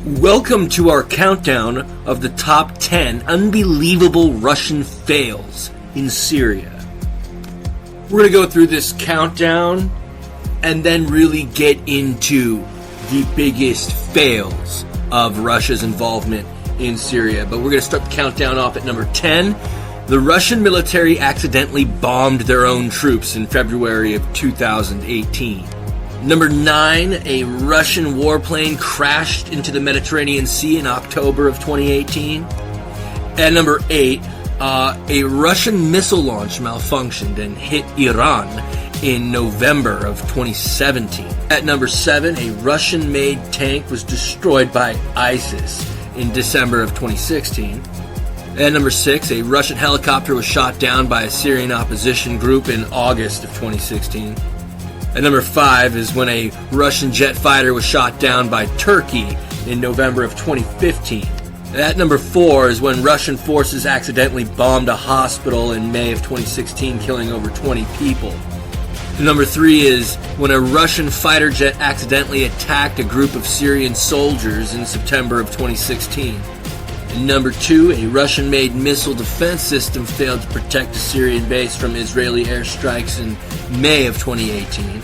Welcome to our countdown of the top 10 unbelievable Russian fails in Syria. We're going to go through this countdown and then really get into the biggest fails of Russia's involvement in Syria. But we're going to start the countdown off at number 10. The Russian military accidentally bombed their own troops in February of 2018. Number 9, a Russian warplane crashed into the Mediterranean Sea in October of 2018. At number 8, a Russian missile launch malfunctioned and hit Iran in November of 2017. At number 7, a Russian-made tank was destroyed by ISIS in December of 2016. At number 6, a Russian helicopter was shot down by a Syrian opposition group in August of 2016. At number 5 is when a Russian jet fighter was shot down by Turkey in November of 2015. At number 4 is when Russian forces accidentally bombed a hospital in May of 2016, killing over 20 people. Number 3 is when a Russian fighter jet accidentally attacked a group of Syrian soldiers in September of 2016. And number 2, a Russian-made missile defense system failed to protect a Syrian base from Israeli airstrikes in May of 2018.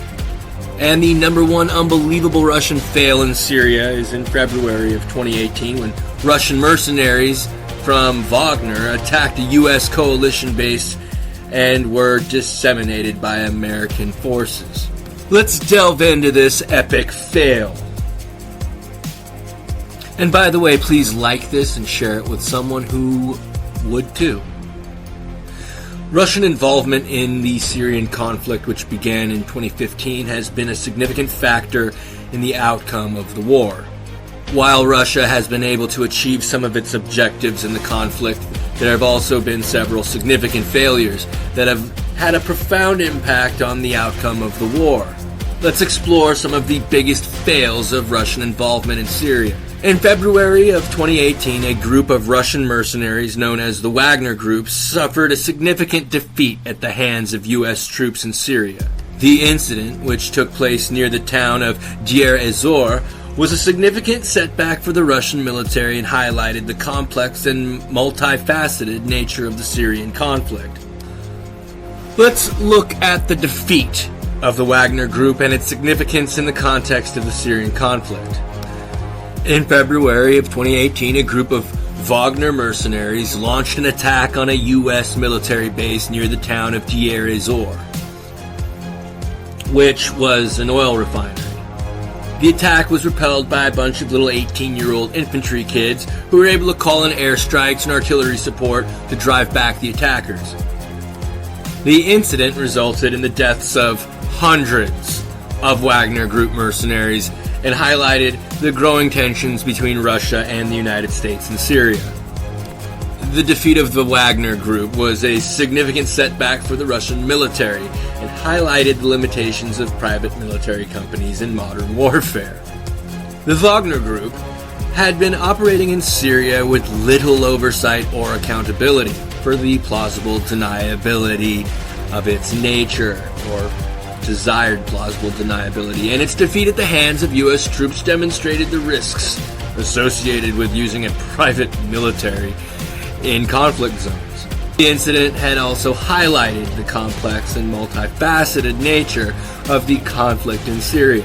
And the number 1 unbelievable Russian fail in Syria is in February of 2018 when Russian mercenaries from Wagner attacked a U.S. coalition base and were disseminated by American forces. Let's delve into this epic fail. And by the way, please like this and share it with someone who would too. Russian involvement in the Syrian conflict, which began in 2015, has been a significant factor in the outcome of the war. While Russia has been able to achieve some of its objectives in the conflict, there have also been several significant failures that have had a profound impact on the outcome of the war. Let's explore some of the biggest fails of Russian involvement in Syria. In February of 2018, a group of Russian mercenaries known as the Wagner Group suffered a significant defeat at the hands of U.S. troops in Syria. The incident, which took place near the town of Deir ez-Zor, was a significant setback for the Russian military and highlighted the complex and multifaceted nature of the Syrian conflict. Let's look at the defeat of the Wagner Group and its significance in the context of the Syrian conflict. In February of 2018, a group of Wagner mercenaries launched an attack on a U.S. military base near the town of Deir ez-Zor, which was an oil refinery. The attack was repelled by a bunch of little 18-year-old infantry kids who were able to call in airstrikes and artillery support to drive back the attackers. The incident resulted in the deaths of hundreds of Wagner Group mercenaries and highlighted the growing tensions between Russia and the United States in Syria. The defeat of the Wagner Group was a significant setback for the Russian military and highlighted the limitations of private military companies in modern warfare. The Wagner Group had been operating in Syria with little oversight or accountability for the plausible deniability of its nature, or desired plausible deniability, and its defeat at the hands of U.S. troops demonstrated the risks associated with using a private military in conflict zones. The incident had also highlighted the complex and multifaceted nature of the conflict in Syria.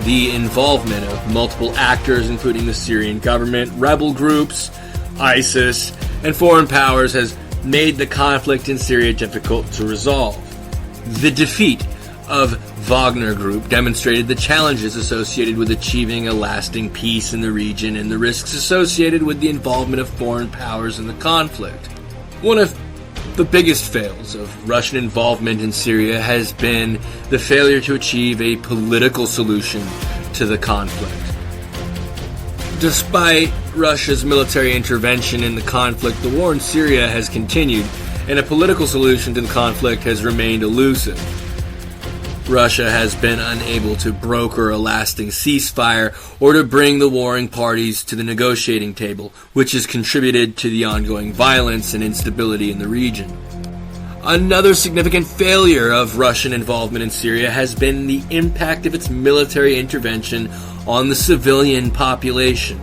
The involvement of multiple actors, including the Syrian government, rebel groups, ISIS, and foreign powers has made the conflict in Syria difficult to resolve. The defeat of Wagner Group demonstrated the challenges associated with achieving a lasting peace in the region and the risks associated with the involvement of foreign powers in the conflict. One of the biggest fails of Russian involvement in Syria has been the failure to achieve a political solution to the conflict. Despite Russia's military intervention in the conflict, the war in Syria has continued, and a political solution to the conflict has remained elusive. Russia has been unable to broker a lasting ceasefire or to bring the warring parties to the negotiating table, which has contributed to the ongoing violence and instability in the region. Another significant failure of Russian involvement in Syria has been the impact of its military intervention on the civilian population.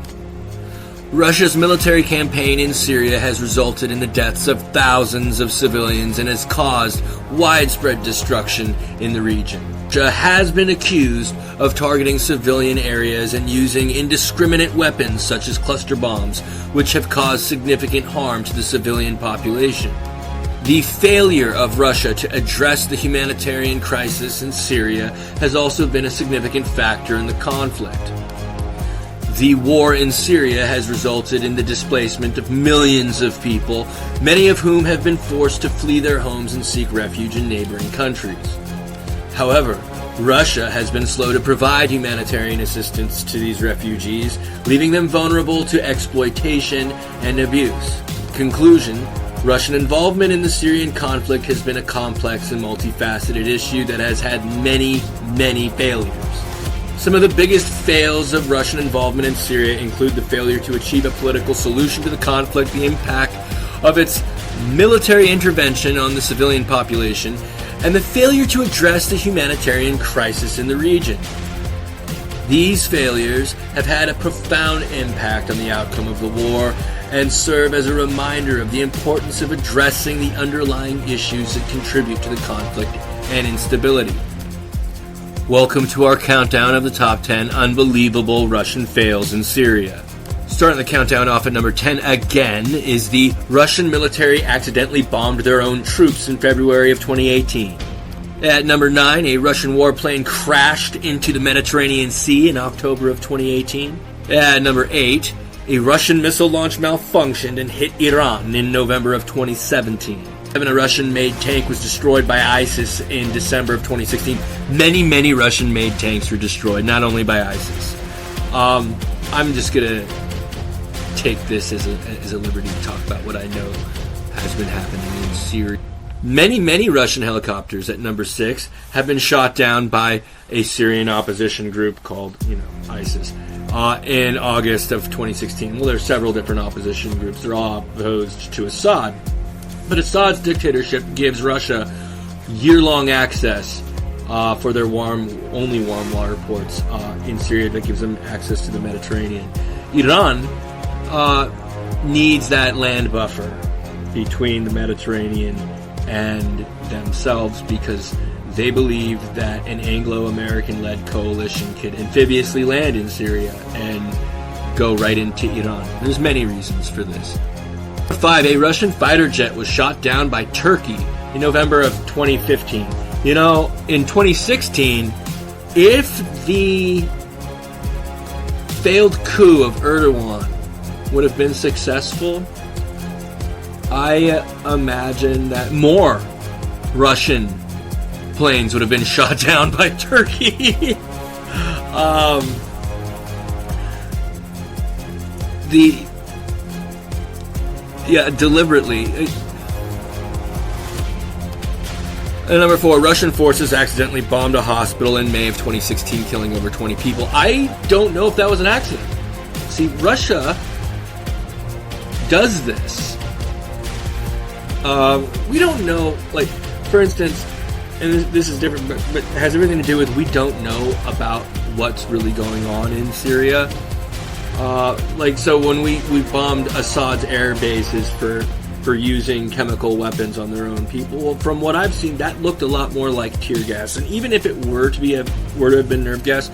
Russia's military campaign in Syria has resulted in the deaths of thousands of civilians and has caused widespread destruction in the region. Russia has been accused of targeting civilian areas and using indiscriminate weapons such as cluster bombs, which have caused significant harm to the civilian population. The failure of Russia to address the humanitarian crisis in Syria has also been a significant factor in the conflict. The war in Syria has resulted in the displacement of millions of people, many of whom have been forced to flee their homes and seek refuge in neighboring countries. However, Russia has been slow to provide humanitarian assistance to these refugees, leaving them vulnerable to exploitation and abuse. Conclusion: Russian involvement in the Syrian conflict has been a complex and multifaceted issue that has had many failures. Some of the biggest fails of Russian involvement in Syria include the failure to achieve a political solution to the conflict, the impact of its military intervention on the civilian population, and the failure to address the humanitarian crisis in the region. These failures have had a profound impact on the outcome of the war and serve as a reminder of the importance of addressing the underlying issues that contribute to the conflict and instability. Welcome to our countdown of the top 10 unbelievable Russian fails in Syria. Starting the countdown off at number 10 again is the Russian military accidentally bombed their own troops in February of 2018. At number 9, a Russian warplane crashed into the Mediterranean Sea in October of 2018. At number 8, a Russian missile launch malfunctioned and hit Iran in November of 2017. A Russian-made tank was destroyed by ISIS in December of 2016. Many Russian-made tanks were destroyed, not only by ISIS. I'm just going to take this as a liberty to talk about what I know has been happening in Syria. Many Russian helicopters at number 6 have been shot down by a Syrian opposition group called, ISIS, in August of 2016. Well, there's several different opposition groups. They're all opposed to Assad. But Assad's dictatorship gives Russia year-long access for their only warm water ports in Syria that gives them access to the Mediterranean. Iran needs that land buffer between the Mediterranean and themselves because they believe that an Anglo-American-led coalition could amphibiously land in Syria and go right into Iran. There's many reasons for this. 5. A Russian fighter jet was shot down by Turkey in November of 2015. In 2016, if the failed coup of Erdogan would have been successful, I imagine that more Russian planes would have been shot down by Turkey. Deliberately. And number 4, Russian forces accidentally bombed a hospital in May of 2016, killing over 20 people. I don't know if that was an accident. See, Russia does this. We don't know, for instance, and this is different, but it has everything to do with we don't know about what's really going on in Syria. So when we bombed Assad's air bases for using chemical weapons on their own people, well, from what I've seen, that looked a lot more like tear gas. And even if it were to have been nerve gas,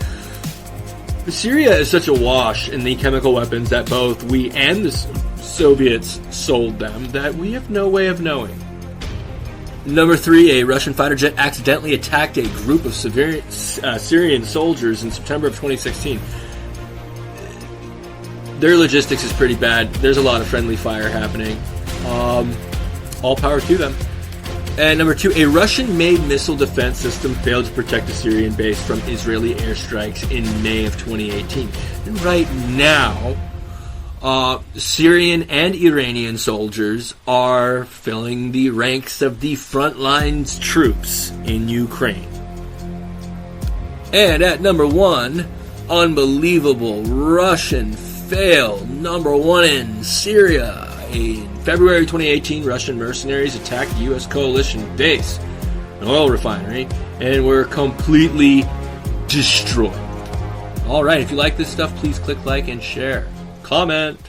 Syria is such a wash in the chemical weapons that both we and the Soviets sold them that we have no way of knowing. Number 3, a Russian fighter jet accidentally attacked a group of Syrian soldiers in September of 2016. Their logistics is pretty bad. There's a lot of friendly fire happening. All power to them. And number 2, a Russian-made missile defense system failed to protect a Syrian base from Israeli airstrikes in May of 2018. And right now, Syrian and Iranian soldiers are filling the ranks of the frontlines troops in Ukraine. And at number 1, unbelievable Russian fail. Number 1 in Syria. In February 2018, Russian mercenaries attacked a U.S. coalition base, an oil refinery, and were completely destroyed. All right, if you like this stuff, please click like and share. Comment.